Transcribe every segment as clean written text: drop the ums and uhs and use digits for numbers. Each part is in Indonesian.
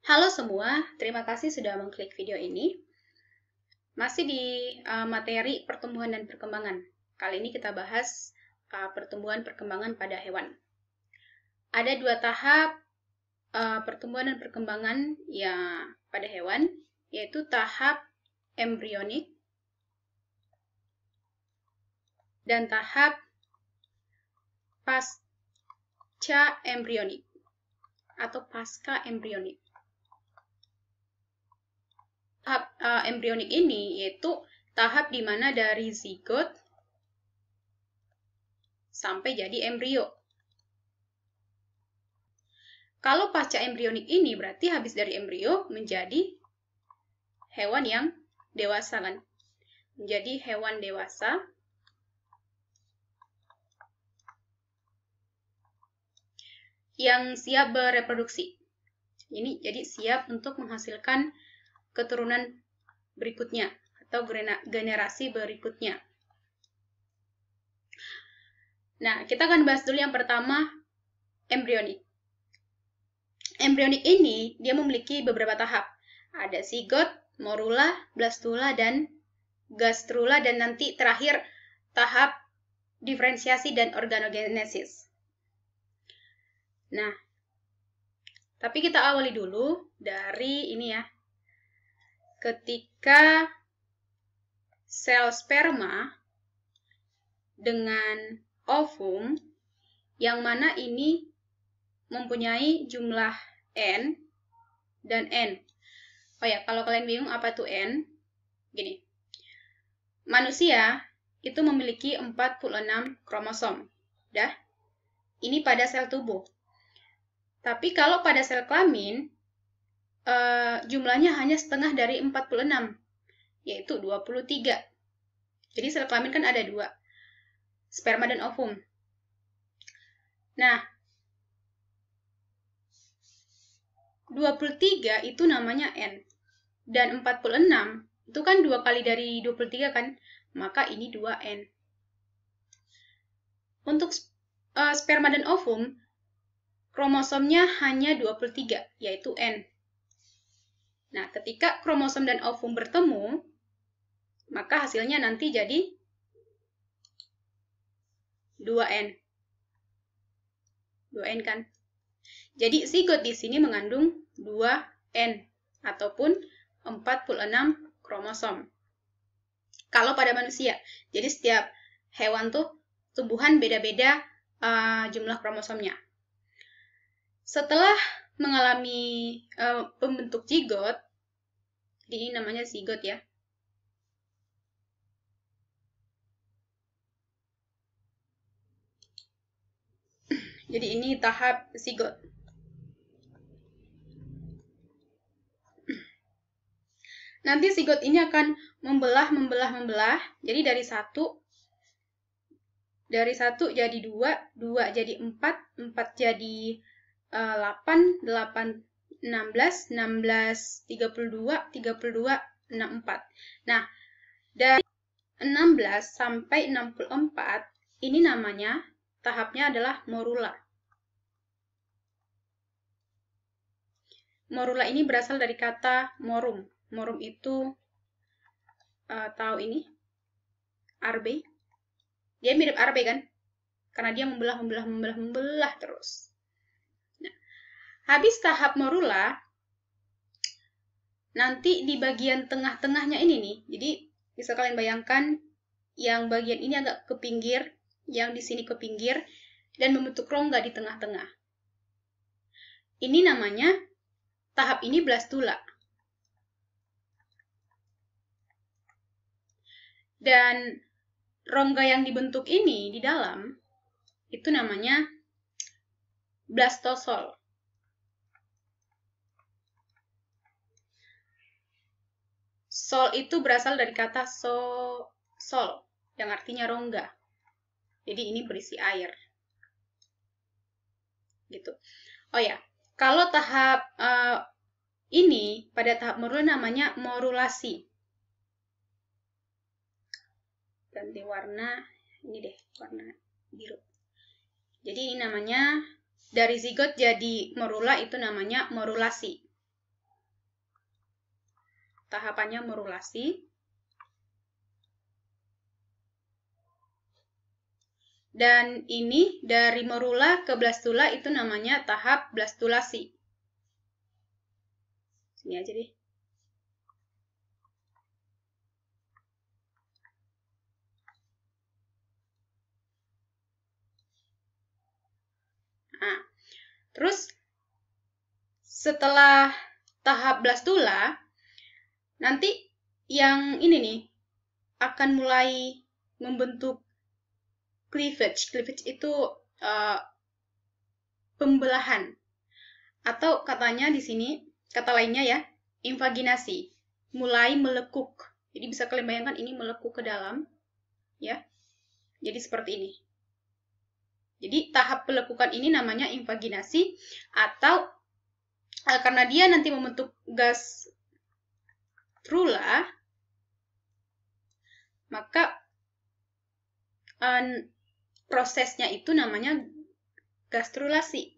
Halo semua, terima kasih sudah mengklik video ini. Masih di materi pertumbuhan dan perkembangan. Kali ini kita bahas pertumbuhan perkembangan pada hewan. Ada dua tahap pertumbuhan dan perkembangan pada hewan, yaitu tahap embrionik dan tahap pasca embrionik atau pasca embrionik. Tahap embrionik ini yaitu tahap di mana dari zigot sampai jadi embrio. Kalau pasca embrionik ini berarti habis dari embrio menjadi hewan yang dewasa kan? Menjadi hewan dewasa yang siap bereproduksi. Ini jadi siap untuk menghasilkan keturunan berikutnya atau generasi berikutnya. Nah, kita akan bahas dulu yang pertama, embrionik. Embrionik ini dia memiliki beberapa tahap. Ada zigot, morula, blastula, dan gastrula, dan nanti terakhir tahap diferensiasi dan organogenesis. Nah, tapi kita awali dulu dari ini ya. Ketika sel sperma dengan ovum, yang mana ini mempunyai jumlah N dan N. Oh ya, kalau kalian bingung apa itu N, gini. Manusia itu memiliki 46 kromosom. Dah. Ini pada sel tubuh. Tapi kalau pada sel kelamin, jumlahnya hanya setengah dari 46, yaitu 23. Jadi sel kelamin kan ada dua, sperma dan ovum. Nah, 23 itu namanya N. Dan 46 itu kan 2 kali dari 23 kan? Maka ini 2N. Untuk sperma dan ovum, kromosomnya hanya 23, yaitu N. Nah, ketika kromosom dan ovum bertemu, maka hasilnya nanti jadi 2N. 2N kan? Jadi zigot di sini mengandung 2N ataupun 46 kromosom. Kalau pada manusia, jadi setiap hewan tuh tumbuhan beda-beda jumlah kromosomnya. Setelah mengalami pembentuk zigot, ini namanya zigot ya. Jadi ini tahap zigot. Nanti zigot ini akan membelah. Jadi dari satu jadi 2, 2 jadi 4, 4 jadi 8, 8, 16, 16, 32, 32, 64. Nah, dari 16 sampai 64, ini namanya, tahapnya adalah morula. Morula ini berasal dari kata morum. Morum itu, tahu ini? Arbe. Dia mirip arbe kan? Karena dia membelah terus. Nah, habis tahap morula, nanti di bagian tengah-tengahnya ini nih. Jadi, bisa kalian bayangkan, yang bagian ini agak ke pinggir, yang di sini ke pinggir, dan membentuk rongga di tengah-tengah. Ini namanya, tahap ini blastula. Dan rongga yang dibentuk ini di dalam, itu namanya blastosol. Sol itu berasal dari kata sol, yang artinya rongga. Jadi ini berisi air. Gitu. Oh ya, kalau tahap ini, pada tahap morula namanya morulasi. Ganti warna, ini deh, warna biru. Jadi ini namanya, dari zigot jadi morula itu namanya morulasi. tahapannya morulasi. Dan ini dari morula ke blastula itu namanya tahap blastulasi. Sini aja deh. Nah, terus setelah tahap blastula, nanti yang ini nih akan mulai membentuk cleavage. Cleavage itu pembelahan. Atau katanya di sini, kata lainnya ya, invaginasi. Mulai melekuk. Jadi bisa kalian bayangkan ini melekuk ke dalam. Ya. Jadi seperti ini. Jadi tahap pelekukan ini namanya invaginasi, atau karena dia nanti membentuk gastrula, maka prosesnya itu namanya gastrulasi.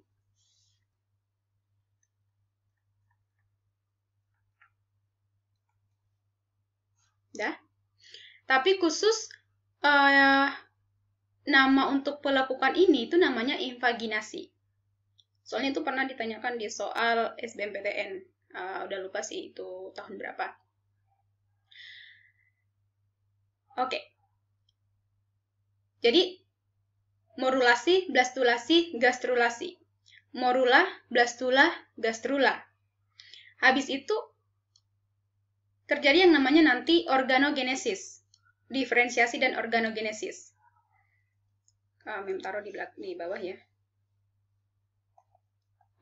Dah. Tapi khusus nama untuk pelekukan ini itu namanya invaginasi. Soalnya itu pernah ditanyakan di soal SBMPTN. Udah lupa sih itu tahun berapa. Oke. Jadi, morulasi, blastulasi, gastrulasi. Morula, blastula, gastrula. Habis itu, terjadi yang namanya nanti organogenesis. Diferensiasi dan organogenesis. Mem taruh di bawah ya.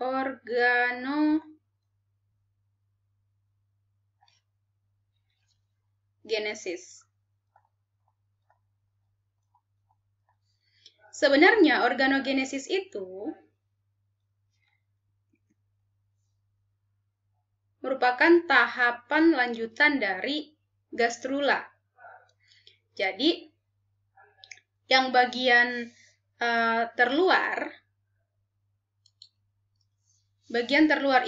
Organogenesis. Sebenarnya organogenesis itu merupakan tahapan lanjutan dari gastrula. Jadi, yang bagian terluar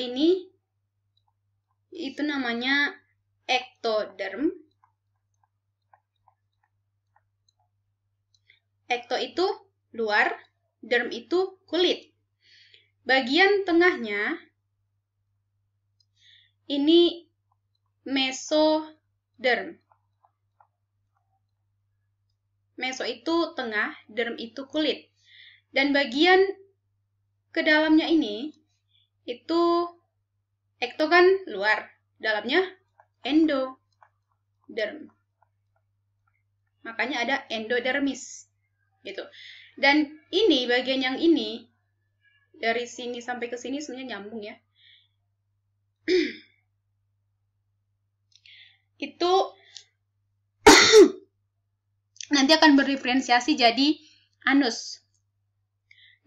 ini itu namanya ektoderm. Ekto itu luar, derm itu kulit. Bagian tengahnya ini mesoderm. Meso itu tengah, derm itu kulit. Dan bagian ke dalamnya ini, itu ekto kan luar, dalamnya endoderm. Makanya ada endodermis. Gitu. Dan ini, bagian yang ini, dari sini sampai ke sini sebenarnya nyambung ya. Itu nanti akan berdiferensiasi jadi anus.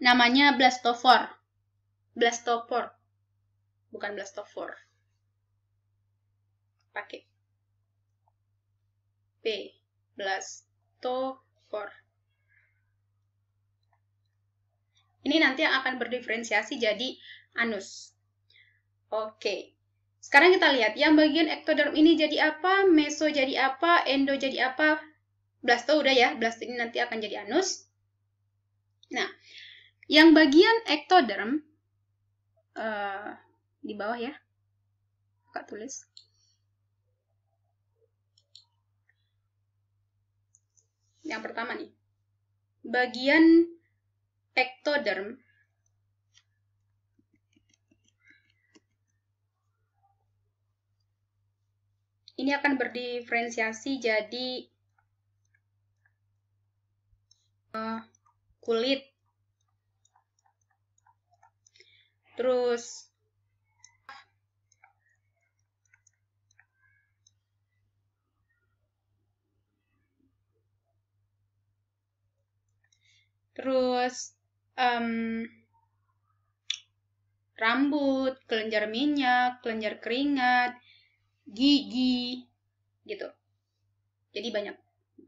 Namanya blastophore. Blastophore. Bukan blastophore. Pakai P. Blastophore. Ini nanti akan berdiferensiasi jadi anus. Oke. Sekarang kita lihat, yang bagian ektoderm ini jadi apa, meso jadi apa, endo jadi apa, blasto udah ya, blasto ini nanti akan jadi anus. Nah, yang bagian ektoderm, di bawah ya, Kak tulis. Yang pertama nih, bagian ektoderm ini akan berdiferensiasi jadi kulit, terus rambut, kelenjar minyak, kelenjar keringat, gigi, gitu. Jadi banyak,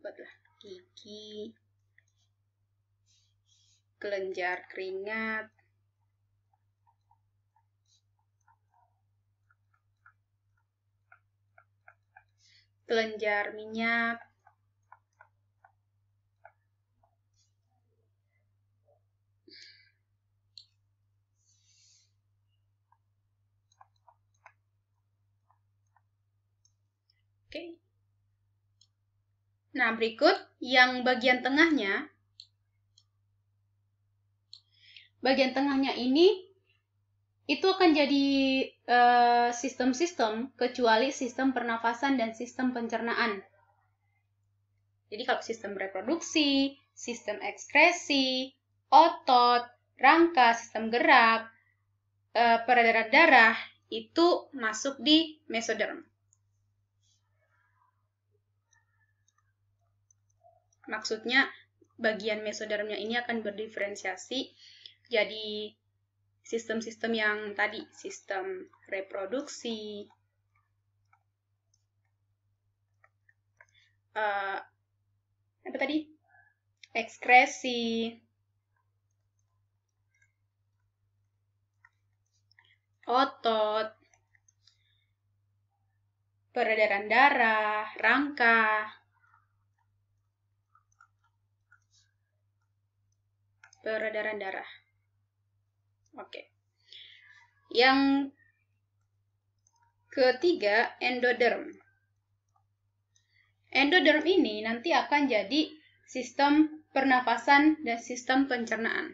buatlah gigi, kelenjar keringat, kelenjar minyak, oke. Nah, berikut yang bagian tengahnya. Bagian tengahnya ini itu akan jadi sistem-sistem kecuali sistem pernafasan dan sistem pencernaan. Jadi kalau sistem reproduksi, sistem ekskresi, otot, rangka, sistem gerak, peredaran darah itu masuk di mesoderm. Maksudnya bagian mesodermnya ini akan berdiferensiasi jadi sistem-sistem yang tadi, sistem reproduksi, apa tadi? Ekskresi, otot, peredaran darah, rangka, peredaran darah. Oke. Yang ketiga, endoderm. Endoderm ini nanti akan jadi sistem pernafasan dan sistem pencernaan.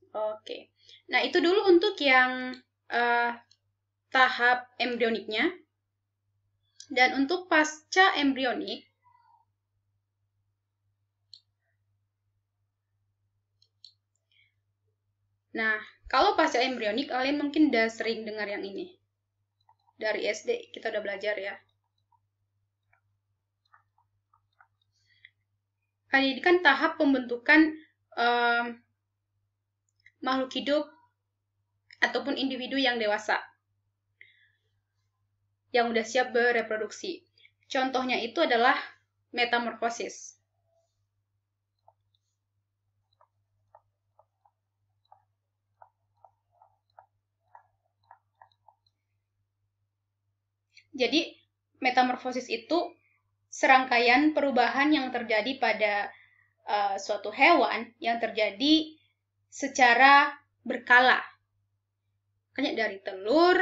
Oke. Nah, itu dulu untuk yang tahap embrioniknya. Dan untuk pasca embrionik, nah, kalau pasca embrionik, kalian mungkin udah sering dengar yang ini. Dari SD, kita udah belajar ya. Ini kan tahap pembentukan makhluk hidup ataupun individu yang dewasa. Yang udah siap bereproduksi. Contohnya itu adalah metamorfosis. Jadi, metamorfosis itu serangkaian perubahan yang terjadi pada suatu hewan yang terjadi secara berkala. Makanya dari telur,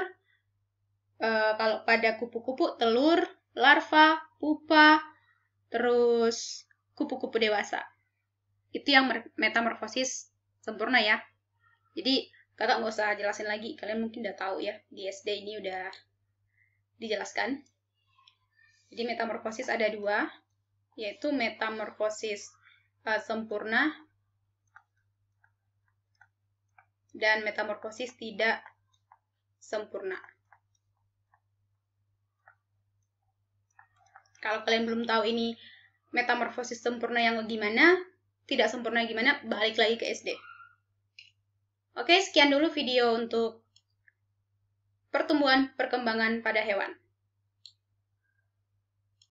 kalau pada kupu-kupu, telur, larva, pupa, terus kupu-kupu dewasa. Itu yang metamorfosis sempurna ya. Jadi, kakak nggak usah jelasin lagi. Kalian mungkin udah tahu ya, di SD ini udah dijelaskan. Jadi metamorfosis ada dua, yaitu metamorfosis sempurna dan metamorfosis tidak sempurna. Kalau kalian belum tahu ini metamorfosis sempurna yang gimana, tidak sempurna gimana, balik lagi ke SD. Oke, sekian dulu video untuk pertumbuhan perkembangan pada hewan.